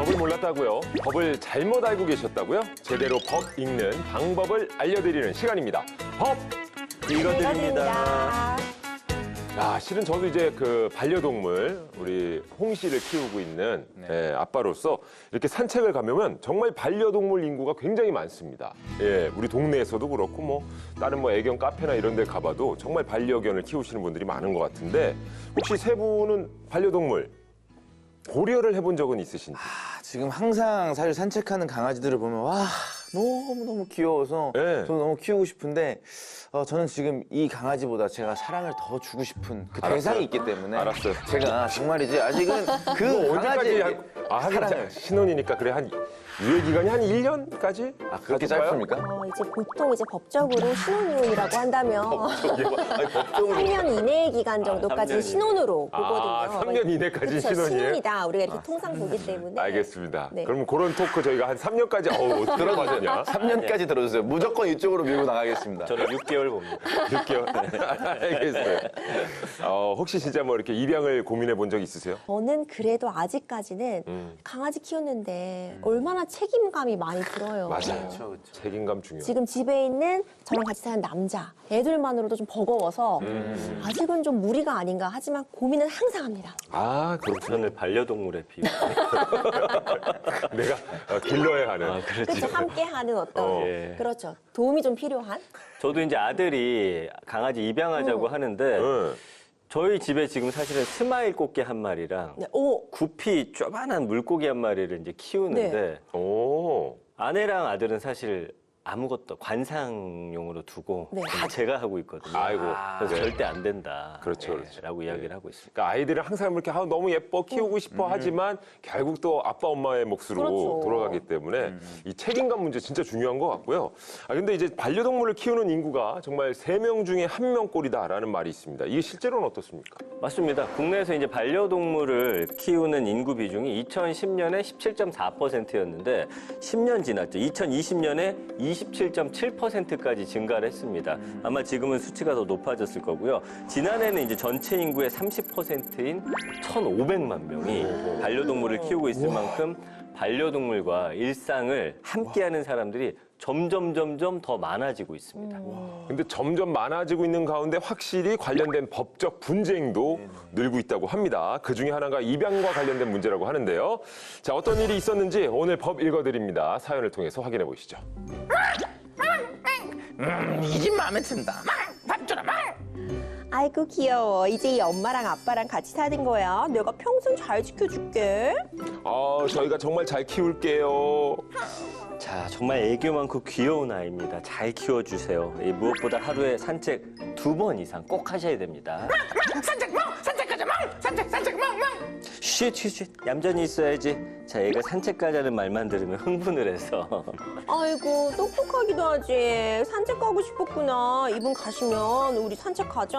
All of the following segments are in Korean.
법을 몰랐다고요? 법을 잘못 알고 계셨다고요? 제대로 법 읽는 방법을 알려드리는 시간입니다. 법 읽어드립니다. 야, 실은 저도 이제 그 반려동물 우리 홍 씨를 키우고 있는 아빠로서 이렇게 산책을 가면 정말 반려동물 인구가 굉장히 많습니다. 예, 우리 동네에서도 그렇고 뭐 다른 뭐 애견 카페나 이런 데 가봐도 정말 반려견을 키우시는 분들이 많은 것 같은데 혹시 세 분은 반려동물 고려를 해본 적은 있으신지? 지금 항상 사실 산책하는 강아지들을 보면 와 너무너무 귀여워서 네. 저도 너무 키우고 싶은데 저는 지금 이 강아지보다 제가 사랑을 더 주고 싶은 그 알았어요. 대상이 있기 때문에 알았어요. 제가 정말이지 아직은 그 뭐 언제까지 강아지에게 하긴 사랑을 신혼이니까 그래 한 유예 기간이 한 1년까지? 그렇게 짧습니까? 이제 보통 이제 법적으로 신혼이라고 한다면 법적으로 3년 이내의 기간 정도까지 3년이네. 신혼으로 보거든요. 아, 3년 이내까지 그렇죠, 신혼이에요? 신혼이다. 우리가 이렇게 통상 보기 때문에. 알겠습니다. 네. 그럼 그런 토크 저희가 한 3년까지 어떻게 하느냐? 3년까지 들어주세요. 무조건 이쪽으로 밀고 나가겠습니다. 저는 6개월 봅니다. 6개월? 알겠어요. 혹시 진짜 뭐 이렇게 입양을 고민해 본 적 있으세요? 저는 그래도 아직까지는 강아지 키우는데 얼마나 책임감이 많이 들어요. 맞아요. 책임감 중요해요. 지금 집에 있는 저랑 같이 사는 남자 애들만으로도 좀 버거워서 아직은 좀 무리가 아닌가 하지만 고민은 항상 합니다. 아, 그렇군요. 저는 반려동물에 비유. 내가 길러야 하는. 그렇죠. 함께하는 어떤 예. 그렇죠. 도움이 좀 필요한. 저도 이제 아들이 강아지 입양하자고 하는데 네. 저희 집에 지금 사실은 스마일 꽃게 한 마리랑 네. 오. 구피 쪼만한 물고기 한 마리를 이제 키우는데 오. 아내랑 아들은 사실 아무것도 관상용으로 두고 네. 다 제가 하고 있거든요. 아이고. 그래서 네. 절대 안 된다. 그렇죠, 그렇죠. 라고 이야기를 하고 있습니다. 그러니까 아이들은 항상 이렇게 너무 예뻐 키우고 싶어 하지만 결국 또 아빠 엄마의 몫으로 그렇죠. 돌아가기 때문에 이 책임감 문제 진짜 중요한 것 같고요. 근데 이제 반려동물을 키우는 인구가 정말 3명 중에 1명 꼴이다라는 말이 있습니다. 이게 실제로는 어떻습니까? 맞습니다. 국내에서 이제 반려동물을 키우는 인구 비중이 2010년에 17.4%였는데 10년 지났죠. 2020년에 27.7%까지 증가를 했습니다. 아마 지금은 수치가 더 높아졌을 거고요. 지난해는 이제 전체 인구의 30%인 1,500만 명이 반려동물을 키우고 있을 만큼 반려동물과 일상을 함께하는 사람들이 점점 더 많아지고 있습니다. 근데 점점 많아지고 있는 가운데 확실히 관련된 법적 분쟁도 늘고 있다고 합니다. 그 중에 하나가 입양과 관련된 문제라고 하는데요. 자, 어떤 일이 있었는지 오늘 법 읽어드립니다. 사연을 통해서 확인해 보시죠. 이 집 마음에 든다. 밥 줘라. 아이고 귀여워. 이제 이 엄마랑 아빠랑 같이 사는 거야. 내가 평생 잘 지켜줄게. 저희가 정말 잘 키울게요. 자, 정말 애교 많고 귀여운 아이입니다. 잘 키워주세요. 무엇보다 하루에 산책 2번 이상 꼭 하셔야 됩니다. 산책 멍! 쉿. 얌전히 있어야지. 자, 애가 산책 가자는 말만 들으면 흥분을 해서. 아이고 똑똑하기도 하지. 산책 가고 싶었구나. 이분 가시면 우리 산책 가자.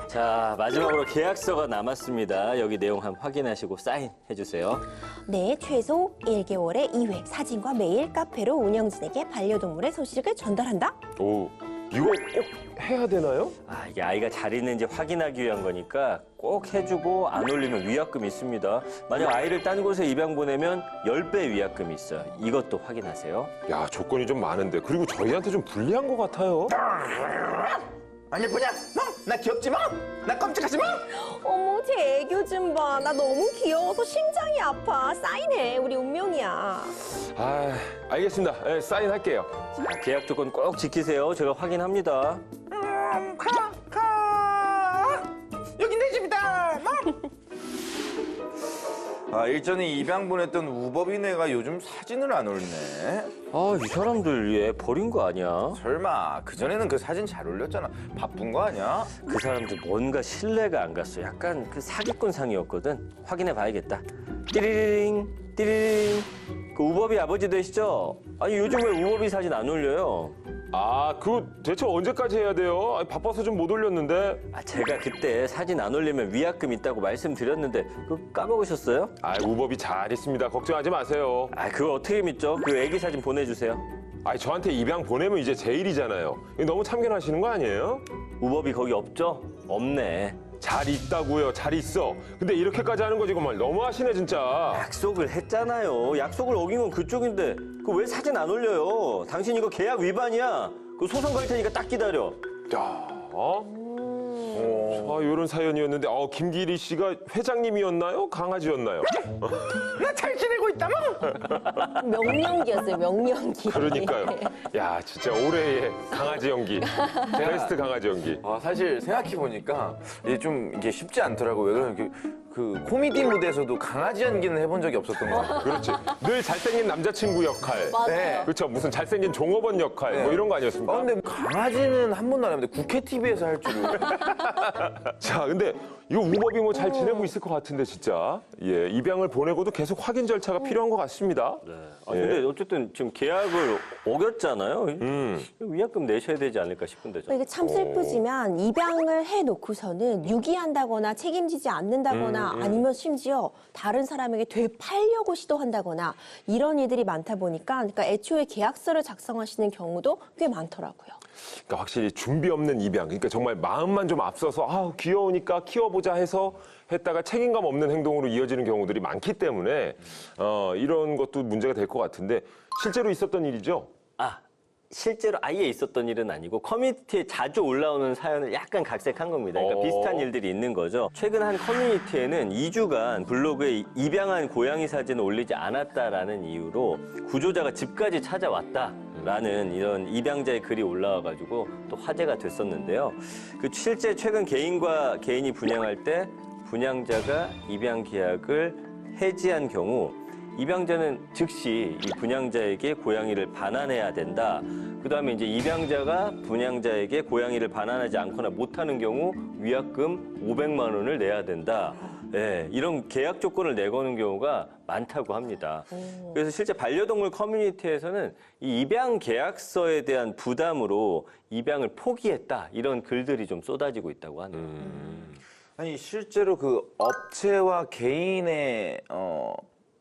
자, 마지막으로 계약서가 남았습니다. 여기 내용 한번 확인하시고 사인해주세요. 네, 최소 1개월에 2회 사진과 메일, 카페로 운영진에게 반려동물의 소식을 전달한다. 오, 이거 꼭 해야 되나요? 이게 아이가 잘 있는지 확인하기 위한 거니까 꼭 해주고 안 올리면 위약금이 있습니다. 만약 아이를 딴 곳에 입양 보내면 10배 위약금이 있어요. 이것도 확인하세요. 야, 조건이 좀 많은데. 그리고 저희한테 좀 불리한 것 같아요. 안 예쁘냐? 나 귀엽지 마. 나 깜찍하지 마. 어머, 제 애교 좀 봐. 나 너무 귀여워서 심장이 아파. 사인해. 우리 운명이야. 알겠습니다. 네, 사인할게요. 자, 계약 조건 꼭 지키세요. 제가 확인합니다. 여기 내 집이다. 일전에 입양 보냈던 우법이네가 요즘 사진을 안 올리네. 이 사람들 얘 버린 거 아니야? 설마 그전에는 그 사진 잘 올렸잖아. 바쁜 거 아니야? 그 사람들 뭔가 신뢰가 안 갔어. 약간 그 사기꾼상이었거든. 확인해 봐야겠다. 띠리링. 그 우법이 아버지 되시죠? 아니 요즘 왜 우법이 사진 안 올려요? 그거 대체 언제까지 해야 돼요? 바빠서 좀 못 올렸는데. 제가 그때 사진 안 올리면 위약금 있다고 말씀드렸는데 그거 까먹으셨어요? 우법이 잘 있습니다. 걱정하지 마세요. 그걸 어떻게 믿죠? 그 애기 사진 보내주세요. 저한테 입양 보내면 이제 제 일이잖아요. 이거 너무 참견하시는 거 아니에요? 우법이 거기 없죠? 없네. 잘 있다고요. 잘 있어. 근데 이렇게까지 하는 거 지금 말 너무하시네 진짜. 약속을 했잖아요. 약속을 어긴 건 그쪽인데 그 왜 사진 안 올려요? 당신 이거 계약 위반이야. 그 소송 갈 테니까 딱 기다려. 야, 자, 이런 사연이었는데, 김기리 씨가 회장님이었나요? 강아지였나요? 나 잘 지내고 있다마. 명령기였어요, 명령기. 그러니까요. 야, 진짜 올해의 강아지 연기. 베스트 강아지 연기. 사실 생각해 보니까 이게 좀 이게 쉽지 않더라고. 왜 그러면 그 코미디 무대에서도 강아지 연기는 해본 적이 없었던 것 같아요. 그렇지. 늘 잘생긴 남자친구 역할. 맞아요. 네. 그렇죠. 무슨 잘생긴 종업원 역할. 뭐 이런 거 아니었습니까? 근데 강아지는 한 번도 안 했는데 국회 TV에서 할 줄은. 자, 근데 이거 우법이 뭐 잘 지내고 있을 것 같은데, 진짜. 예, 입양을 보내고도 계속 확인 절차가 필요한 것 같습니다. 네. 근데 어쨌든 지금 계약을 어겼잖아요. 위약금 내셔야 되지 않을까 싶은데. 이게 참 슬프지만 입양을 해놓고서는 유기한다거나 책임지지 않는다거나 아니면 심지어 다른 사람에게 되팔려고 시도한다거나 이런 일들이 많다 보니까 그러니까 애초에 계약서를 작성하시는 경우도 꽤 많더라고요. 그러니까 확실히 준비 없는 입양. 그러니까 정말 마음만 좀 앞서서 귀여우니까 키워보자 해서 했다가 책임감 없는 행동으로 이어지는 경우들이 많기 때문에 이런 것도 문제가 될 것 같은데 실제로 있었던 일이죠? 실제로 아예 있었던 일은 아니고 커뮤니티에 자주 올라오는 사연을 약간 각색한 겁니다. 그러니까 비슷한 일들이 있는 거죠. 최근 한 커뮤니티에는 2주간 블로그에 입양한 고양이 사진을 올리지 않았다라는 이유로 구조자가 집까지 찾아왔다라는 이런 입양자의 글이 올라와가지고 또 화제가 됐었는데요. 그 실제 최근 개인과 개인이 분양할 때 분양자가 입양 계약을 해지한 경우 입양자는 즉시 이 분양자에게 고양이를 반환해야 된다. 그다음에 이제 입양자가 분양자에게 고양이를 반환하지 않거나 못하는 경우 위약금 500만 원을 내야 된다. 네, 이런 계약 조건을 내거는 경우가 많다고 합니다. 그래서 실제 반려동물 커뮤니티에서는 이 입양 계약서에 대한 부담으로 입양을 포기했다. 이런 글들이 좀 쏟아지고 있다고 하네요. 아니 실제로 그 업체와 개인의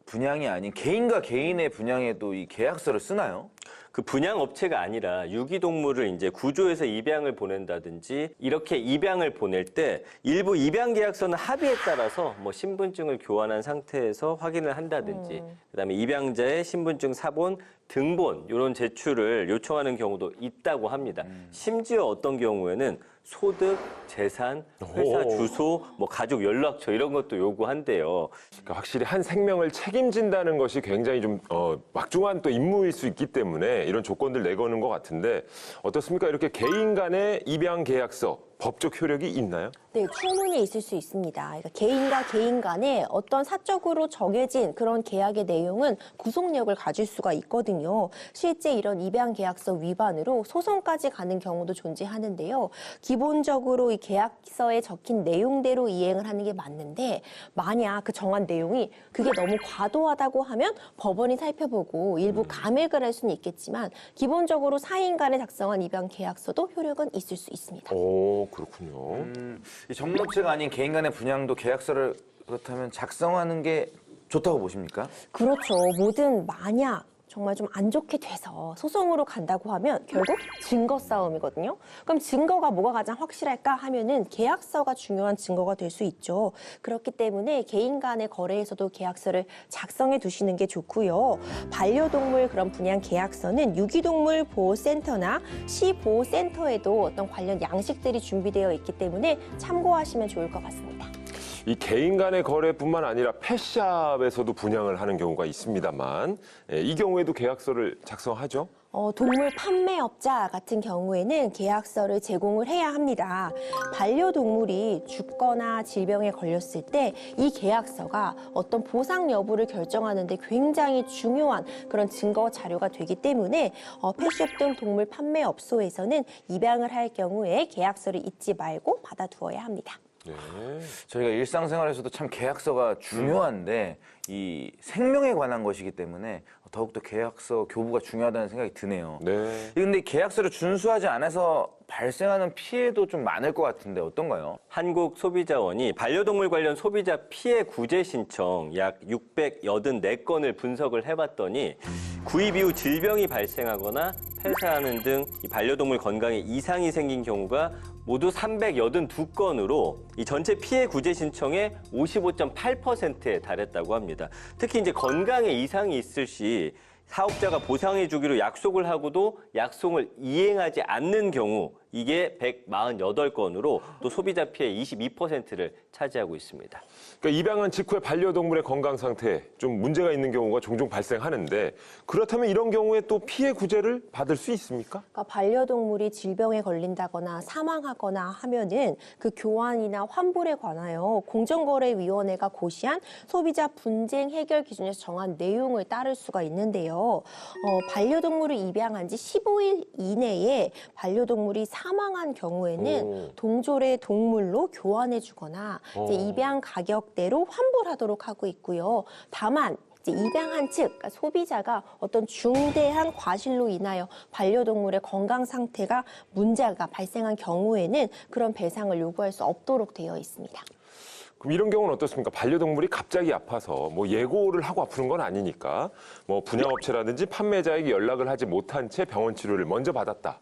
분양이 아닌 개인과 개인의 분양에도 이 계약서를 쓰나요? 그 분양 업체가 아니라 유기동물을 이제 구조해서 입양을 보낸다든지 이렇게 입양을 보낼 때 일부 입양 계약서는 합의에 따라서 뭐 신분증을 교환한 상태에서 확인을 한다든지 그다음에 입양자의 신분증 사본, 등본 이런 제출을 요청하는 경우도 있다고 합니다. 심지어 어떤 경우에는 소득, 재산, 회사 주소, 뭐 가족 연락처 이런 것도 요구한대요. 그러니까 확실히 한 생명을 책임진다는 것이 굉장히 좀 막중한 또 임무일 수 있기 때문에 이런 조건들 내거는 것 같은데 어떻습니까? 이렇게 개인 간의 입양 계약서 법적 효력이 있나요? 네, 충분히 있을 수 있습니다. 그러니까 개인과 개인 간에 어떤 사적으로 정해진 그런 계약의 내용은 구속력을 가질 수가 있거든요. 실제 이런 입양 계약서 위반으로 소송까지 가는 경우도 존재하는데요. 기본적으로 이 계약서에 적힌 내용대로 이행을 하는 게 맞는데 만약 그 정한 내용이 그게 너무 과도하다고 하면 법원이 살펴보고 일부 감액을 할 수는 있겠지만 기본적으로 사인 간에 작성한 입양 계약서도 효력은 있을 수 있습니다. 오, 그렇군요. 이 전문업체가 아닌 개인 간의 분양도 계약서를 그렇다면 작성하는 게 좋다고 보십니까? 그렇죠. 뭐든 만약 정말 좀 안 좋게 돼서 소송으로 간다고 하면 결국 증거 싸움이거든요. 그럼 증거가 뭐가 가장 확실할까 하면은 계약서가 중요한 증거가 될 수 있죠. 그렇기 때문에 개인 간의 거래에서도 계약서를 작성해 두시는 게 좋고요. 반려동물 그런 분양 계약서는 유기동물 보호센터나 시보호센터에도 어떤 관련 양식들이 준비되어 있기 때문에 참고하시면 좋을 것 같습니다. 이 개인 간의 거래뿐만 아니라 펫샵에서도 분양을 하는 경우가 있습니다만 이 경우에도 계약서를 작성하죠? 동물 판매업자 같은 경우에는 계약서를 제공을 해야 합니다. 반려동물이 죽거나 질병에 걸렸을 때 이 계약서가 어떤 보상 여부를 결정하는 데 굉장히 중요한 그런 증거 자료가 되기 때문에 펫숍 등 동물 판매업소에서는 입양을 할 경우에 계약서를 잊지 말고 받아두어야 합니다. 네. 저희가 일상생활에서도 참 계약서가 중요한데 이 생명에 관한 것이기 때문에 더욱더 계약서 교부가 중요하다는 생각이 드네요. 네. 근데 계약서를 준수하지 않아서 발생하는 피해도 좀 많을 것 같은데 어떤가요? 한국소비자원이 반려동물 관련 소비자 피해 구제 신청 약 684건을 분석을 해봤더니 구입 이후 질병이 발생하거나 폐사하는 등 이 반려동물 건강에 이상이 생긴 경우가 모두 382건으로 이 전체 피해 구제 신청의 55.8%에 달했다고 합니다. 특히 이제 건강에 이상이 있을 시 사업자가 보상해 주기로 약속을 하고도 약속을 이행하지 않는 경우 이게 148건으로 또 소비자 피해 22%를 차지하고 있습니다. 그러니까 입양한 직후에 반려동물의 건강 상태에 좀 문제가 있는 경우가 종종 발생하는데 그렇다면 이런 경우에 또 피해 구제를 받을 수 있습니까? 그러니까 반려동물이 질병에 걸린다거나 사망하거나 하면은 그 교환이나 환불에 관하여 공정거래위원회가 고시한 소비자 분쟁 해결 기준에서 정한 내용을 따를 수가 있는데요. 반려동물을 입양한 지 15일 이내에 반려동물이 사망한 경우에는 동졸의 동물로 교환해주거나 이제 입양 가격대로 환불하도록 하고 있고요. 다만 이제 입양한 측, 그러니까 소비자가 어떤 중대한 과실로 인하여 반려동물의 건강 상태가 문제가 발생한 경우에는 그런 배상을 요구할 수 없도록 되어 있습니다. 그럼 이런 경우는 어떻습니까? 반려동물이 갑자기 아파서 뭐 예고를 하고 아프는 건 아니니까 뭐 분양업체라든지 판매자에게 연락을 하지 못한 채 병원 치료를 먼저 받았다.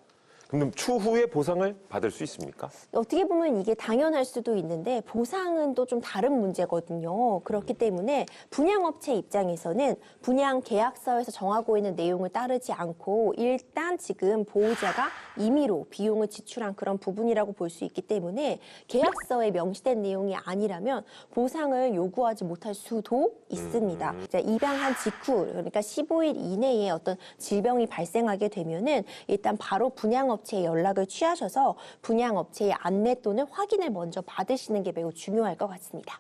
그럼 추후에 보상을 받을 수 있습니까? 어떻게 보면 이게 당연할 수도 있는데 보상은 또 좀 다른 문제거든요. 그렇기 때문에 분양업체 입장에서는 분양 계약서에서 정하고 있는 내용을 따르지 않고 일단 지금 보호자가 임의로 비용을 지출한 그런 부분이라고 볼 수 있기 때문에 계약서에 명시된 내용이 아니라면 보상을 요구하지 못할 수도 있습니다. 자, 입양한 직후 그러니까 15일 이내에 어떤 질병이 발생하게 되면은 일단 바로 분양업체에 연락을 취하셔서 분양업체의 안내 또는 확인을 먼저 받으시는 게 매우 중요할 것 같습니다.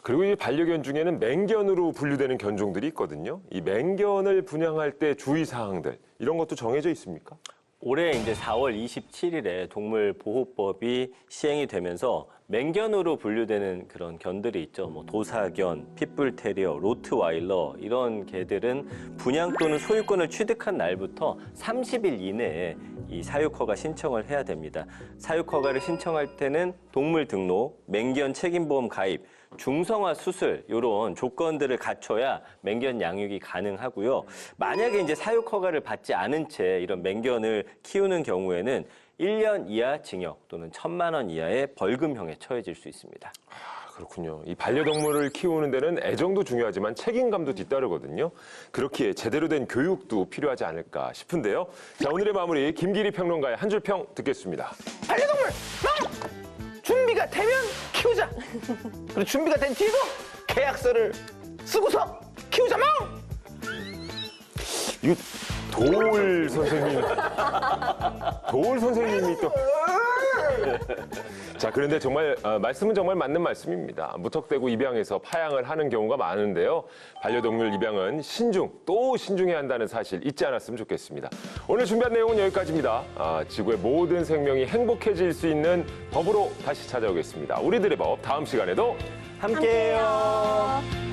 그리고 이 반려견 중에는 맹견으로 분류되는 견종들이 있거든요. 이 맹견을 분양할 때 주의사항들 이런 것도 정해져 있습니까? 올해 이제 4월 27일에 동물보호법이 시행이 되면서 맹견으로 분류되는 그런 견들이 있죠. 뭐 도사견, 핏불테리어, 로트와일러 이런 개들은 분양 또는 소유권을 취득한 날부터 30일 이내에 이 사육허가 신청을 해야 됩니다. 사육허가를 신청할 때는 동물 등록, 맹견 책임보험 가입, 중성화 수술 이런 조건들을 갖춰야 맹견 양육이 가능하고요. 만약에 이제 사육 허가를 받지 않은 채 이런 맹견을 키우는 경우에는 1년 이하 징역 또는 1,000만 원 이하의 벌금형에 처해질 수 있습니다. 그렇군요. 이 반려동물을 키우는 데는 애정도 중요하지만 책임감도 뒤따르거든요. 그렇기에 제대로 된 교육도 필요하지 않을까 싶은데요. 자, 오늘의 마무리 김기리 평론가의 한 줄 평 듣겠습니다. 반려동물 준비가 되면 키우자. 그리고 준비가 된 뒤에도 계약서를 쓰고서 키우자 멍. 이거 도울 선생님이 또. 자, 그런데 정말 말씀은 정말 맞는 말씀입니다. 무턱대고 입양해서 파양을 하는 경우가 많은데요. 반려동물 입양은 신중, 또 신중해야 한다는 사실 잊지 않았으면 좋겠습니다. 오늘 준비한 내용은 여기까지입니다. 지구의 모든 생명이 행복해질 수 있는 법으로 다시 찾아오겠습니다. 우리들의 법 다음 시간에도 함께해요.